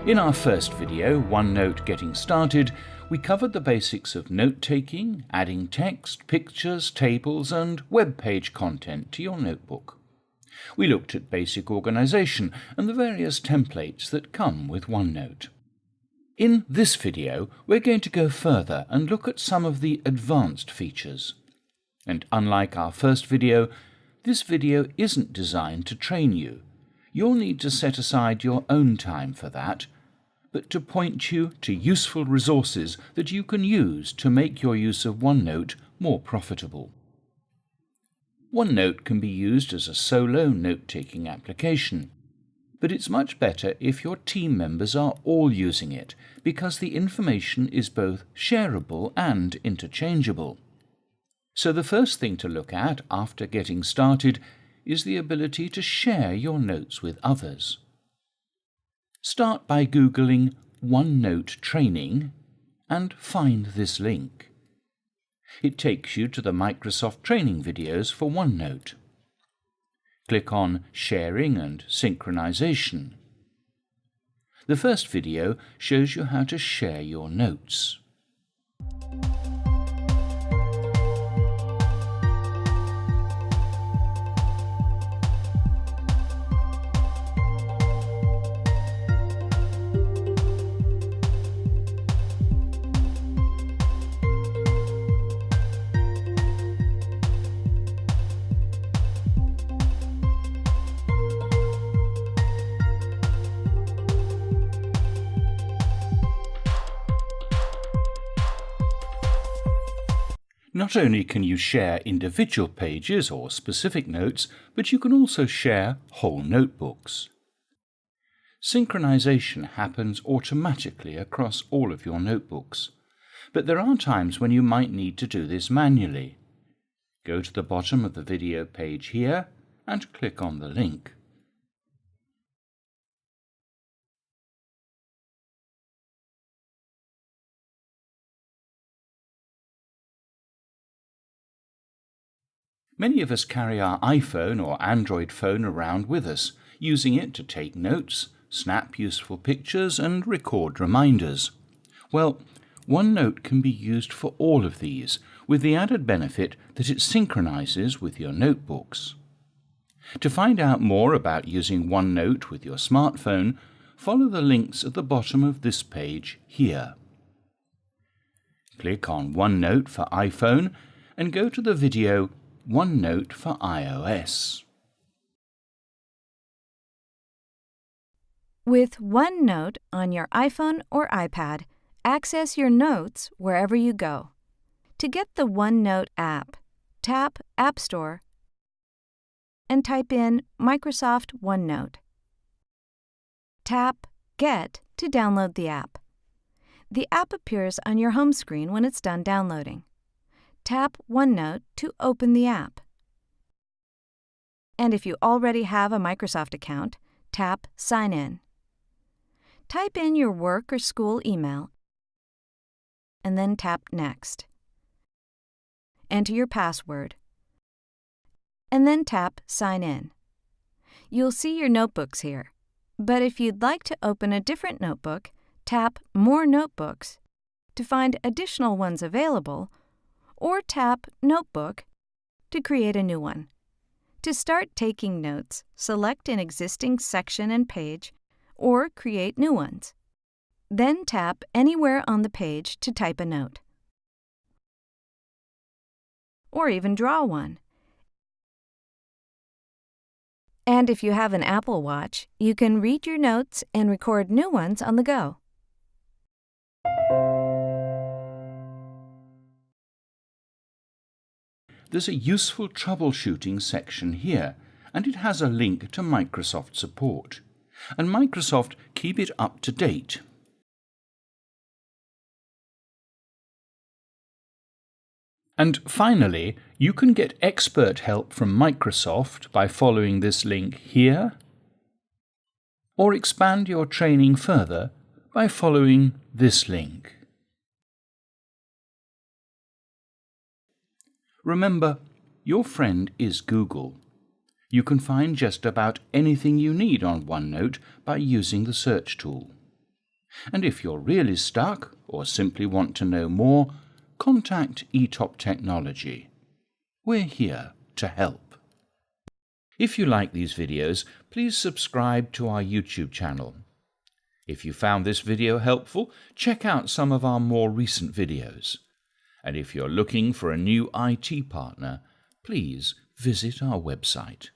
In our first video, OneNote Getting Started, we covered the basics of note-taking, adding text, pictures, tables, and web page content to your notebook. We looked at basic organization and the various templates that come with OneNote. In this video, we're going to go further and look at some of the advanced features. And unlike our first video, this video isn't designed to train you. You'll need to set aside your own time for that, but to point you to useful resources that you can use to make your use of OneNote more profitable. OneNote can be used as a solo note-taking application, but it's much better if your team members are all using it, because the information is both shareable and interchangeable. So the first thing to look at after getting started is the ability to share your notes with others. Start by Googling OneNote Training and find this link. It takes you to the Microsoft training videos for OneNote. Click on Sharing and Synchronization. The first video shows you how to share your notes. Not only can you share individual pages or specific notes, but you can also share whole notebooks. Synchronization happens automatically across all of your notebooks, but there are times when you might need to do this manually. Go to the bottom of the video page here and click on the link. Many of us carry our iPhone or Android phone around with us, using it to take notes, snap useful pictures, and record reminders. Well, OneNote can be used for all of these, with the added benefit that it synchronizes with your notebooks. To find out more about using OneNote with your smartphone, follow the links at the bottom of this page here. Click on OneNote for iPhone and go to the video OneNote for iOS. With OneNote on your iPhone or iPad, access your notes wherever you go. To get the OneNote app, tap App Store and type in Microsoft OneNote. Tap Get to download the app. The app appears on your home screen when it's done downloading. Tap OneNote to open the app. And if you already have a Microsoft account, tap Sign In. Type in your work or school email and then tap Next. Enter your password and then tap Sign In. You'll see your notebooks here, but if you'd like to open a different notebook, tap More Notebooks to find additional ones available, or tap Notebook to create a new one. To start taking notes, select an existing section and page, or create new ones. Then tap anywhere on the page to type a note, or even draw one. And if you have an Apple Watch, you can read your notes and record new ones on the go. There's a useful troubleshooting section here, and it has a link to Microsoft support. And Microsoft keep it up to date. And finally, you can get expert help from Microsoft by following this link here, or expand your training further by following this link. Remember, your friend is Google. You can find just about anything you need on OneNote by using the search tool. And if you're really stuck or simply want to know more, contact eTop Technology. We're here to help. If you like these videos, please subscribe to our YouTube channel. If you found this video helpful, check out some of our more recent videos. And if you're looking for a new IT partner, please visit our website.